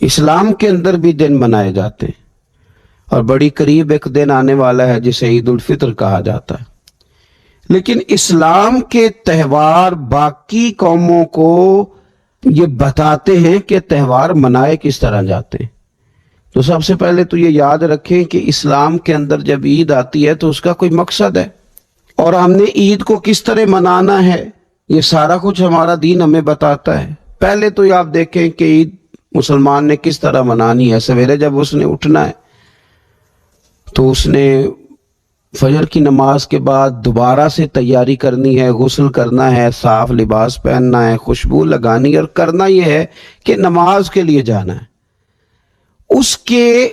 اسلام کے اندر بھی دن منائے جاتے ہیں، اور بڑی قریب ایک دن آنے والا ہے جسے عید الفطر کہا جاتا ہے۔ لیکن اسلام کے تہوار باقی قوموں کو یہ بتاتے ہیں کہ تہوار منائے کس طرح جاتے ہیں۔ تو سب سے پہلے تو یہ یاد رکھیں کہ اسلام کے اندر جب عید آتی ہے تو اس کا کوئی مقصد ہے، اور ہم نے عید کو کس طرح منانا ہے یہ سارا کچھ ہمارا دین ہمیں بتاتا ہے۔ پہلے تو یہ آپ دیکھیں کہ عید مسلمان نے کس طرح منانی ہے۔ سویرے جب اس نے اٹھنا ہے تو اس نے فجر کی نماز کے بعد دوبارہ سے تیاری کرنی ہے، غسل کرنا ہے، صاف لباس پہننا ہے، خوشبو لگانی ہے، اور کرنا یہ ہے کہ نماز کے لیے جانا ہے۔ اس کے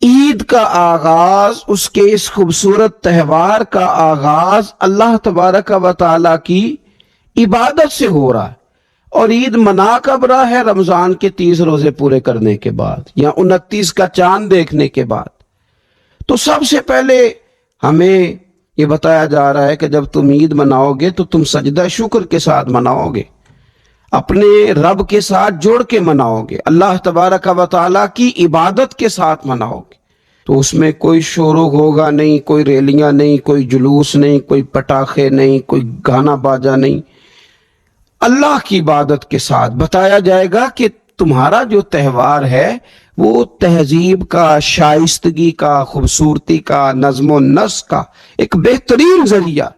عید کا آغاز، اس کے اس خوبصورت تہوار کا آغاز اللہ تبارک و تعالیٰ کی عبادت سے ہو رہا ہے، اور عید منا کب رہا ہے؟ رمضان کے 30 روزے پورے کرنے کے بعد یا 29 کا چاند دیکھنے کے بعد۔ تو سب سے پہلے ہمیں یہ بتایا جا رہا ہے کہ جب تم عید مناؤ گے تو تم سجدہ شکر کے ساتھ مناؤ گے، اپنے رب کے ساتھ جوڑ کے مناؤ گے، اللہ تبارک و تعالیٰ کی عبادت کے ساتھ مناؤ گے۔ تو اس میں کوئی شور ہوگا نہیں، کوئی ریلیاں نہیں، کوئی جلوس نہیں، کوئی پٹاخے نہیں، کوئی گانا باجا نہیں۔ اللہ کی عبادت کے ساتھ بتایا جائے گا کہ تمہارا جو تہوار ہے وہ تہذیب کا، شائستگی کا، خوبصورتی کا، نظم و نسق کا ایک بہترین ذریعہ۔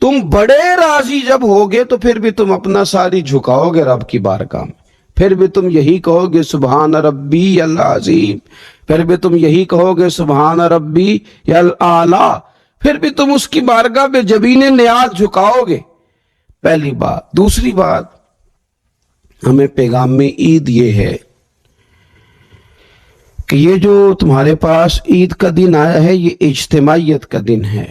تم بڑے راضی جب ہوگے تو پھر بھی تم اپنا ساری جھکاؤ گے رب کی بارگاہ میں، پھر بھی تم یہی کہو گے سبحان ربی العظیم، پھر بھی تم یہی کہو گے سبحان ربی الاعلی، پھر بھی تم اس کی بارگاہ میں جبین نیاز جھکاؤ گے۔ پہلی بات۔ دوسری بات، ہمیں پیغام میں عید یہ ہے کہ یہ جو تمہارے پاس عید کا دن آیا ہے یہ اجتماعیت کا دن ہے۔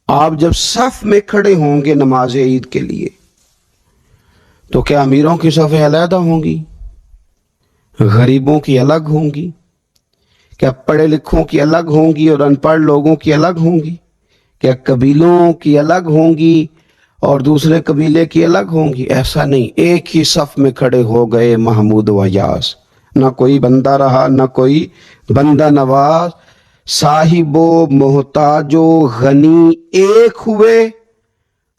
آپ جب صف میں کھڑے ہوں گے نماز عید کے لیے تو کیا امیروں کی صفیں علیحدہ ہوں گی؟ غریبوں کی الگ ہوں گی؟ کیا پڑھے لکھوں کی الگ ہوں گی اور ان پڑھ لوگوں کی الگ ہوں گی؟ کیا قبیلوں کی الگ ہوں گی اور دوسرے قبیلے کی الگ ہوں گی؟ ایسا نہیں، ایک ہی صف میں کھڑے ہو گئے محمود و ایاز، نہ کوئی بندہ رہا نہ کوئی بندہ نواز، صاحب و محتاج و غنی ایک ہوئے،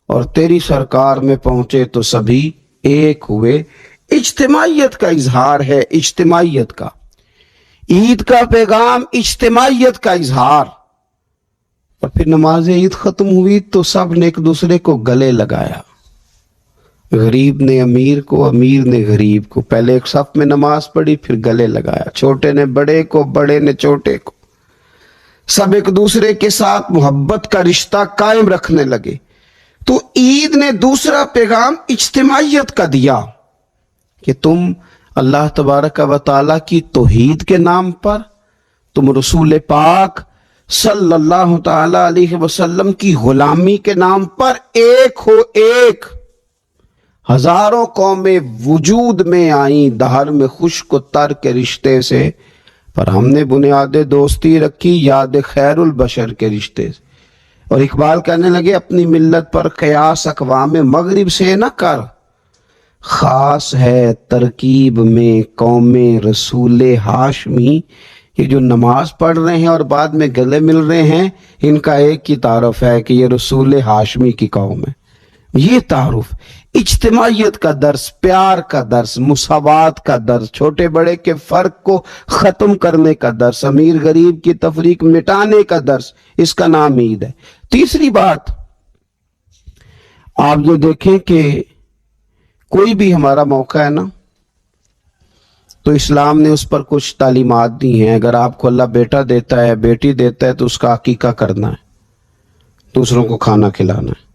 اور تیری سرکار میں پہنچے تو سبھی ایک ہوئے۔ اجتماعیت کا اظہار ہے، اجتماعیت کا۔ عید کا پیغام اجتماعیت کا اظہار۔ اور پھر نماز عید ختم ہوئی تو سب نے ایک دوسرے کو گلے لگایا، غریب نے امیر کو، امیر نے غریب کو، پہلے ایک صف میں نماز پڑھی پھر گلے لگایا، چھوٹے نے بڑے کو، بڑے نے چھوٹے کو، سب ایک دوسرے کے ساتھ محبت کا رشتہ قائم رکھنے لگے۔ تو عید نے دوسرا پیغام اجتماعیت کا دیا کہ تم اللہ تبارک و تعالیٰ کی توحید کے نام پر، تم رسول پاک صلی اللہ تعالی علیہ وسلم کی غلامی کے نام پر ایک ہو، ایک۔ ہزاروں قومیں وجود میں آئیں دہر میں خشک و تر کے رشتے سے، پر ہم نے بنیاد دوستی رکھی یاد خیر البشر کے رشتے سے۔ اور اقبال کہنے لگے اپنی ملت پر قیاس اقوام مغرب سے نہ کر، خاص ہے ترکیب میں قوم رسول ہاشمی۔ یہ جو نماز پڑھ رہے ہیں اور بعد میں گلے مل رہے ہیں، ان کا ایک ہی تعارف ہے کہ یہ رسول ہاشمی کی قوم ہے۔ یہ تعارف اجتماعیت کا درس، پیار کا درس، مساوات کا درس، چھوٹے بڑے کے فرق کو ختم کرنے کا درس، امیر غریب کی تفریق مٹانے کا درس، اس کا نام عید ہے۔ تیسری بات، آپ جو دیکھیں کہ کوئی بھی ہمارا موقع ہے نا تو اسلام نے اس پر کچھ تعلیمات دی ہیں۔ اگر آپ کو اللہ بیٹا دیتا ہے، بیٹی دیتا ہے، تو اس کا عقیقہ کرنا ہے، دوسروں کو کھانا کھلانا ہے۔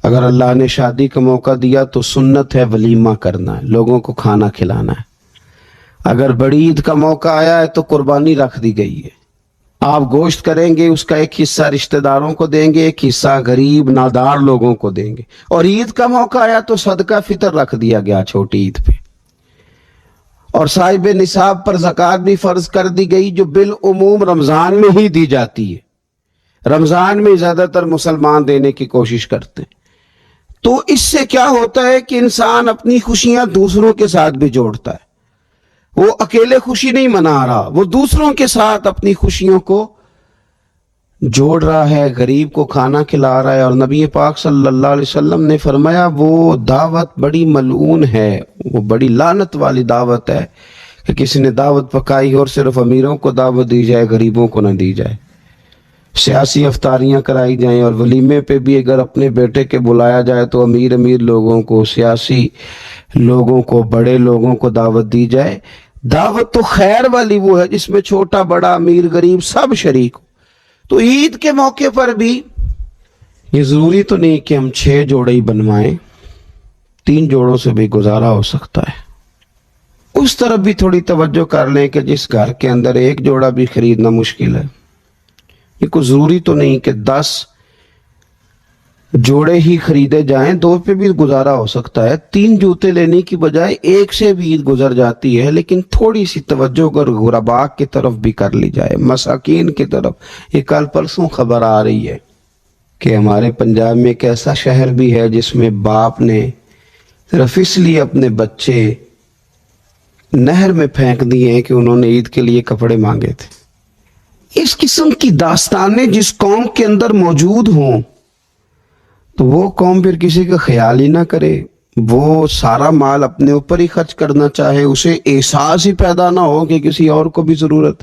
اگر اللہ نے شادی کا موقع دیا تو سنت ہے ولیمہ کرنا ہے، لوگوں کو کھانا کھلانا ہے۔ اگر بڑی عید کا موقع آیا ہے تو قربانی رکھ دی گئی ہے، آپ گوشت کریں گے، اس کا ایک حصہ رشتہ داروں کو دیں گے، ایک حصہ غریب نادار لوگوں کو دیں گے۔ اور عید کا موقع آیا تو صدقہ فطر رکھ دیا گیا چھوٹی عید پہ، اور صاحب نصاب پر زکوٰۃ بھی فرض کر دی گئی، جو بالعموم رمضان میں ہی دی جاتی ہے۔ رمضان میں زیادہ تر مسلمان دینے کی کوشش کرتے ہیں۔ تو اس سے کیا ہوتا ہے کہ انسان اپنی خوشیاں دوسروں کے ساتھ بھی جوڑتا ہے۔ وہ اکیلے خوشی نہیں منا رہا, وہ دوسروں کے ساتھ اپنی خوشیوں کو جوڑ رہا ہے, غریب کو کھانا کھلا رہا ہے. اور نبی پاک صلی اللہ علیہ وسلم نے فرمایا وہ دعوت بڑی ملعون ہے, وہ بڑی لعنت والی دعوت ہے کہ کسی نے دعوت پکائی اور صرف امیروں کو دعوت دی جائے, غریبوں کو نہ دی جائے. سیاسی افطاریاں کرائی جائیں اور ولیمے پہ بھی اگر اپنے بیٹے کے بلایا جائے تو امیر لوگوں کو, سیاسی لوگوں کو, بڑے لوگوں کو دعوت دی جائے. دعوت تو خیر والی وہ ہے جس میں چھوٹا بڑا امیر غریب سب شریک ہو. تو عید کے موقع پر بھی یہ ضروری تو نہیں کہ ہم 6 جوڑے ہی بنوائیں, 3 جوڑوں سے بھی گزارا ہو سکتا ہے. اس طرف بھی تھوڑی توجہ کر لیں کہ جس گھر کے اندر 1 جوڑا بھی خریدنا مشکل ہے, یہ کوئی ضروری تو نہیں کہ 10 جوڑے ہی خریدے جائیں, 2 پہ بھی گزارا ہو سکتا ہے. 3 جوتے لینے کی بجائے 1 سے بھی عید گزر جاتی ہے, لیکن تھوڑی سی توجہ کر غرباء کی طرف بھی کر لی جائے, مساکین کی طرف. یہ کل پرسوں خبر آ رہی ہے کہ ہمارے پنجاب میں ایک ایسا شہر بھی ہے جس میں باپ نے صرف اس لیے اپنے بچے نہر میں پھینک دیے ہیں کہ انہوں نے عید کے لیے کپڑے مانگے تھے. اس قسم کی داستانیں جس قوم کے اندر موجود ہوں تو وہ قوم پھر کسی کا خیال ہی نہ کرے, وہ سارا مال اپنے اوپر ہی خرچ کرنا چاہے, اسے احساس ہی پیدا نہ ہو کہ کسی اور کو بھی ضرورت.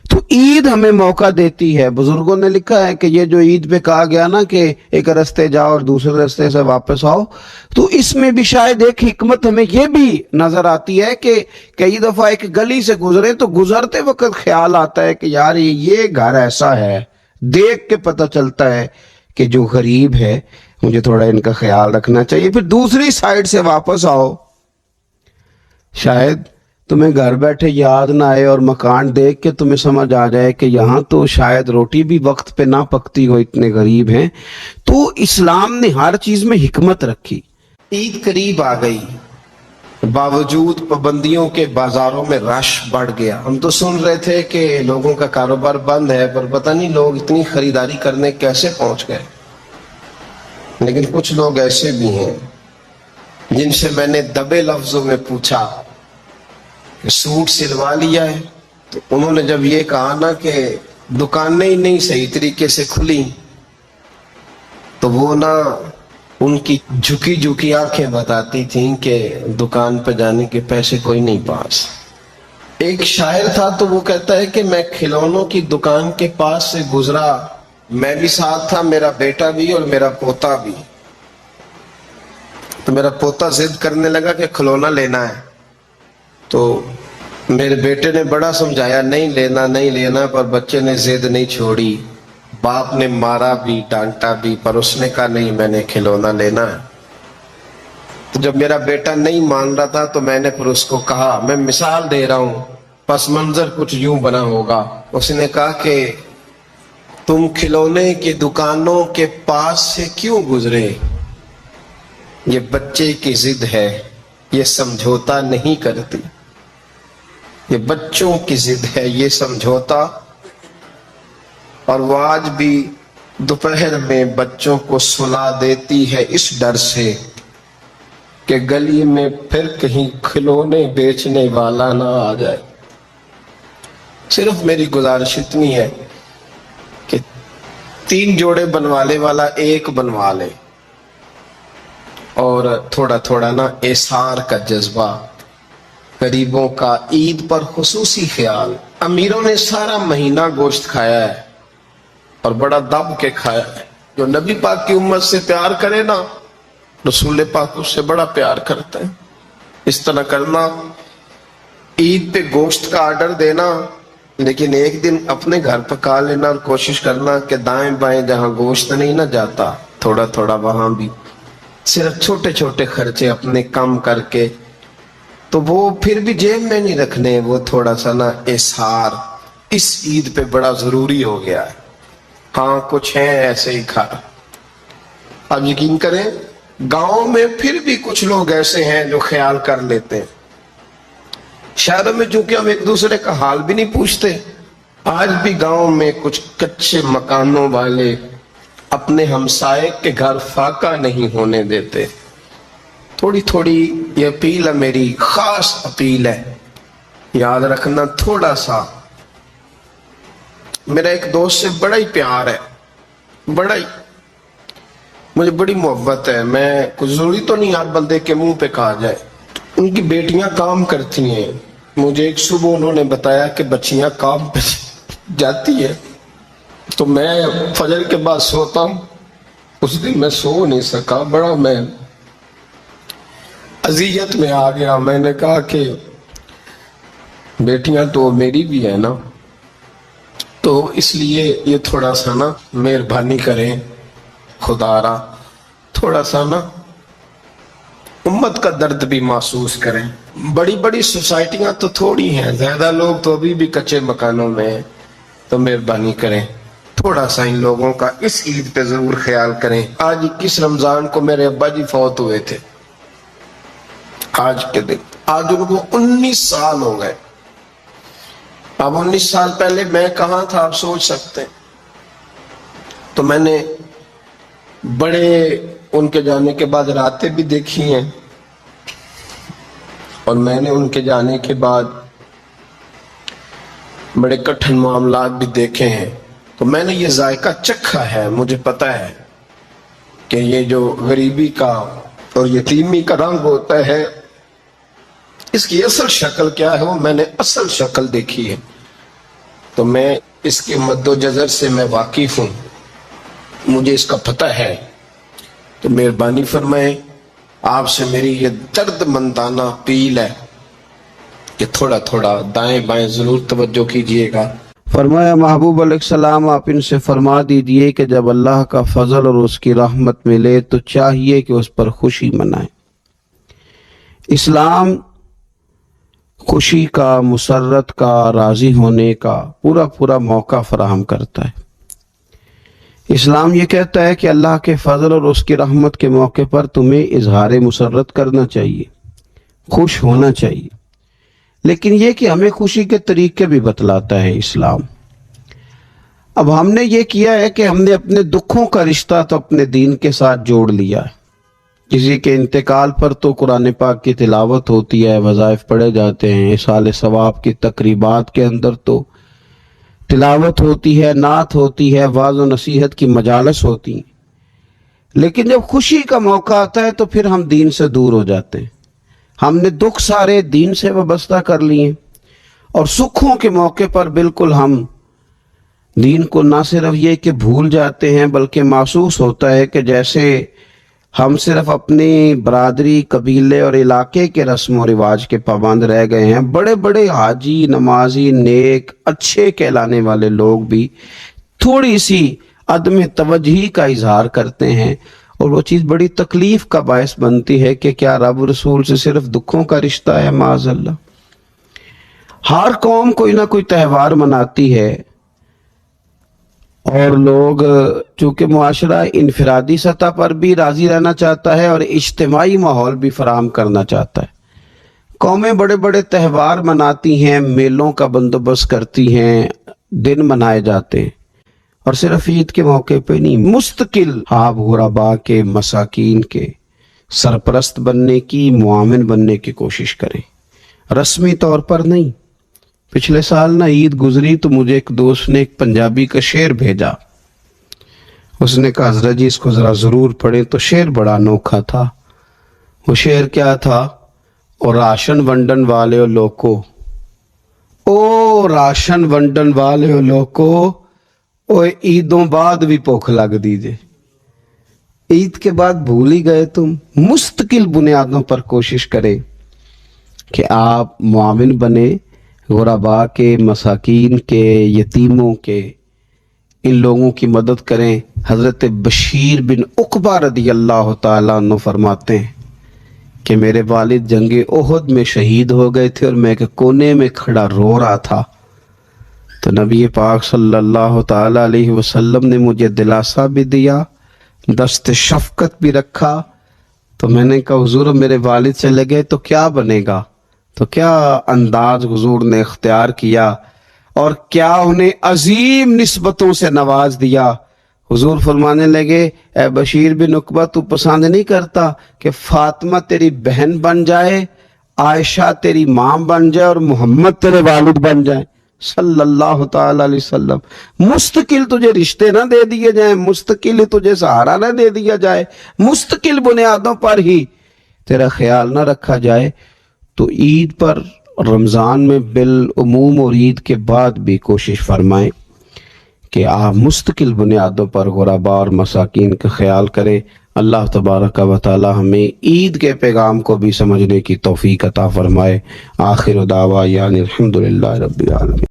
تو عید ہمیں موقع دیتی ہے. بزرگوں نے لکھا ہے کہ یہ جو عید پہ کہا گیا نا کہ ایک رستے جاؤ اور دوسرے رستے سے واپس آؤ, تو اس میں بھی شاید ایک حکمت ہمیں یہ بھی نظر آتی ہے کہ کئی دفعہ ایک گلی سے گزرے تو گزرتے وقت خیال آتا ہے کہ یار یہ گھر ایسا ہے, دیکھ کے پتہ چلتا ہے کہ جو غریب ہے مجھے تھوڑا ان کا خیال رکھنا چاہیے. پھر دوسری سائیڈ سے واپس آؤ, شاید تمہیں گھر بیٹھے یاد نہ آئے اور مکان دیکھ کے تمہیں سمجھ آ جائے کہ یہاں تو شاید روٹی بھی وقت پہ نہ پکتی ہو, اتنے غریب ہیں. تو اسلام نے ہر چیز میں حکمت رکھی. عید قریب آ گئی, باوجود پابندیوں کے بازاروں میں رش بڑھ گیا. ہم تو سن رہے تھے کہ لوگوں کا کاروبار بند ہے, پر پتہ نہیں لوگ اتنی خریداری کرنے کیسے پہنچ گئے. لیکن کچھ لوگ ایسے بھی ہیں جن سے میں نے دبے لفظوں میں پوچھا کہ سوٹ سلوا لیا ہے, تو انہوں نے جب یہ کہا نا کہ دکانیں ہی نہیں صحیح طریقے سے کھلی, تو وہ نا ان کی جھکی جھکی آنکھیں بتاتی تھیں کہ دکان پہ جانے کے پیسے کوئی نہیں پاس. ایک شاعر تھا تو وہ کہتا ہے کہ میں کھلونوں کی دکان کے پاس سے گزرا, میں بھی ساتھ تھا, میرا بیٹا بھی اور میرا پوتا بھی. تو میرا پوتا ضد کرنے لگا کہ کھلونا لینا ہے, تو میرے بیٹے نے بڑا سمجھایا نہیں لینا نہیں لینا, پر بچے نے ضد نہیں چھوڑی. باپ نے مارا بھی ڈانٹا بھی, پر اس نے کہا نہیں میں نے کھلونا لینا ہے. تو جب میرا بیٹا نہیں مان رہا تھا تو میں نے پھر اس کو کہا, میں مثال دے رہا ہوں, پس منظر کچھ یوں بنا ہوگا. اس نے کہا کہ تم کھلونے کی دکانوں کے پاس سے کیوں گزرے, یہ بچے کی ضد ہے, یہ سمجھوتا نہیں کرتی. یہ بچوں کی ضد ہے, یہ سمجھوتا. اور وہ آج بھی دوپہر میں بچوں کو سلا دیتی ہے اس ڈر سے کہ گلی میں پھر کہیں کھلونے بیچنے والا نہ آ جائے. صرف میری گزارش اتنی ہے کہ 3 جوڑے بنوانے والا 1 بنوا لے, اور تھوڑا تھوڑا نا احسار کا جذبہ, غریبوں کا عید پر خصوصی خیال. امیروں نے سارا مہینہ گوشت کھایا ہے اور بڑا دب کے کھایا ہے. جو نبی پاک کی امت سے پیار کرے نا, رسول پاک اس سے بڑا پیار کرتا ہے. اس طرح کرنا, عید پہ گوشت کا آرڈر دینا, لیکن ایک دن اپنے گھر پکا لینا اور کوشش کرنا کہ دائیں بائیں جہاں گوشت نہیں نہ جاتا تھوڑا تھوڑا وہاں بھی صرف چھوٹے چھوٹے خرچے اپنے کم کر کے, تو وہ پھر بھی جیب میں نہیں رکھنے, وہ تھوڑا سا نا احسار اس عید پہ بڑا ضروری ہو گیا ہے. ہاں کچھ ہیں ایسے ہی کھا, اب یقین کریں گاؤں میں پھر بھی کچھ لوگ ایسے ہیں جو خیال کر لیتے ہیں. شہروں میں چونکہ ہم ایک دوسرے کا حال بھی نہیں پوچھتے, آج بھی گاؤں میں کچھ کچے مکانوں والے اپنے ہمسائے کے گھر فاقہ نہیں ہونے دیتے. تھوڑی تھوڑی یہ اپیل ہے, میری خاص اپیل ہے یاد رکھنا تھوڑا سا، میرا ایک دوست سے بڑا ہی پیار ہے، بڑا ہی، مجھے بڑی محبت ہے، میں کچھ ضروری تو نہیں ہر بندے کے منہ پہ کہا جائے۔ ان کی بیٹیاں کام کرتی ہیں، مجھے ایک صبح انہوں نے بتایا کہ بچیاں کام پہ جاتی ہیں، تو میں فجر کے بعد سوتا ہوں۔ اس دن میں سو نہیں سکا، بڑا میں اذیت میں آ گیا۔ میں نے کہا کہ بیٹیاں تو میری بھی ہے نا، تو اس لیے یہ تھوڑا سا نا مہربانی کریں، خدا را تھوڑا سا نا امت کا درد بھی محسوس کریں۔ بڑی بڑی سوسائٹیاں تو تھوڑی ہیں، زیادہ لوگ تو ابھی بھی کچے مکانوں میں ہیں، تو مہربانی کریں تھوڑا سا ان لوگوں کا اس عید پہ ضرور خیال کریں۔ آج 21 رمضان کو میرے ابا جی فوت ہوئے تھے، آج کے دن، آج ان کو 19 سال ہو گئے۔ اب 19 سال پہلے میں کہاں تھا آپ سوچ سکتے ہیں۔ تو میں نے بڑے ان کے جانے کے بعد راتیں بھی دیکھی ہیں، اور میں نے ان کے جانے کے بعد بڑے کٹھن معاملات بھی دیکھے ہیں، تو میں نے یہ ذائقہ چکھا ہے۔ مجھے پتا ہے کہ یہ جو غریبی کا اور یتیمی کا رنگ ہوتا ہے، اس کی اصل شکل کیا ہے، وہ میں نے اصل شکل دیکھی ہے، تو میں اس کے مد و جزر سے میں واقف ہوں، مجھے اس کا پتہ ہے۔ تو مہربانی فرمائیں، آپ سے میری یہ درد مندانہ اپیل ہے کہ تھوڑا تھوڑا دائیں بائیں ضرور توجہ کیجئے گا۔ فرمایا محبوب علیہ السلام آپ ان سے فرما دیجئے کہ جب اللہ کا فضل اور اس کی رحمت ملے تو چاہیے کہ اس پر خوشی منائیں۔ اسلام خوشی کا، مسرت کا، راضی ہونے کا پورا موقع فراہم کرتا ہے۔ اسلام یہ کہتا ہے کہ اللہ کے فضل اور اس کی رحمت کے موقع پر تمہیں اظہار مسرت کرنا چاہیے، خوش ہونا چاہیے، لیکن یہ کہ ہمیں خوشی کے طریقے بھی بتلاتا ہے اسلام۔ اب ہم نے یہ کیا ہے کہ ہم نے اپنے دکھوں کا رشتہ تو اپنے دین کے ساتھ جوڑ لیا ہے۔ کسی کے انتقال پر تو قرآن پاک کی تلاوت ہوتی ہے، وظائف پڑھے جاتے ہیں، اصال ثواب کی تقریبات کے اندر تو تلاوت ہوتی ہے، نعت ہوتی ہے، وعظ و نصیحت کی مجالس ہوتی ہیں، لیکن جب خوشی کا موقع آتا ہے تو پھر ہم دین سے دور ہو جاتے ہیں۔ ہم نے دکھ سارے دین سے وابستہ کر لیے، اور سکھوں کے موقع پر بالکل ہم دین کو نہ صرف یہ کہ بھول جاتے ہیں، بلکہ محسوس ہوتا ہے کہ جیسے ہم صرف اپنی برادری، قبیلے اور علاقے کے رسم و رواج کے پابند رہ گئے ہیں۔ بڑے بڑے حاجی، نمازی، نیک، اچھے کہلانے والے لوگ بھی تھوڑی سی عدم توجہی کا اظہار کرتے ہیں، اور وہ چیز بڑی تکلیف کا باعث بنتی ہے کہ کیا رب رسول سے صرف دکھوں کا رشتہ ہے؟ معاذ اللہ۔ ہر قوم کوئی نہ کوئی تہوار مناتی ہے، اور لوگ چونکہ معاشرہ انفرادی سطح پر بھی راضی رہنا چاہتا ہے اور اجتماعی ماحول بھی فراہم کرنا چاہتا ہے، قومیں بڑے بڑے تہوار مناتی ہیں، میلوں کا بندوبست کرتی ہیں، دن منائے جاتے ہیں، اور صرف عید کے موقع پہ نہیں، مستقل آپ غربا کے، مساکین کے سرپرست بننے کی، معاون بننے کی کوشش کریں، رسمی طور پر نہیں۔ پچھلے سال نا عید گزری تو مجھے ایک دوست نے ایک پنجابی کا شعر بھیجا، اس نے کہا حضرت جی اس کو ذرا ضرور پڑھیں، تو شعر بڑا انوکھا تھا۔ وہ شعر کیا تھا؟ اور راشن ونڈن والے لوکو، او راشن ونڈن والے لوکو، او عیدوں بعد بھی بھوک لگ دیجے۔ عید کے بعد بھول ہی گئے تم؟ مستقل بنیادوں پر کوشش کریں کہ آپ معاون بنے، غربا کے، مساکین کے، یتیموں کے، ان لوگوں کی مدد کریں۔ حضرت بشیر بن عقبہ رضی اللہ تعالیٰ عنہ فرماتے ہیں کہ میرے والد جنگ احد میں شہید ہو گئے تھے، اور میں ایک کونے میں کھڑا رو رہا تھا، تو نبی پاک صلی اللہ تعالیٰ علیہ وسلم نے مجھے دلاسا بھی دیا، دست شفقت بھی رکھا۔ تو میں نے کہا حضور میرے والد سے لگے تو کیا بنے گا؟ تو کیا انداز حضور نے اختیار کیا، اور کیا انہیں عظیم نسبتوں سے نواز دیا۔ حضور فرمانے لگے اے بشیر بن عقبہ، تو پسند نہیں کرتا کہ فاطمہ تیری بہن بن جائے، عائشہ تیری ماں بن جائے اور محمد تیرے والد بن جائیں صلی اللہ تعالی علیہ وسلم، مستقل تجھے رشتے نہ دے دیے جائیں، مستقل تجھے سہارا نہ دے دیا جائے، مستقل بنیادوں پر ہی تیرا خیال نہ رکھا جائے، تو عید پر رمضان میں بالعموم اور عید کے بعد بھی کوشش فرمائیں کہ آپ مستقل بنیادوں پر غرباء اور مساکین کا خیال کریں۔ اللہ تبارک و تعالی ہمیں عید کے پیغام کو بھی سمجھنے کی توفیق عطا فرمائے۔ آخر دعوانا الحمدللہ رب العالمین۔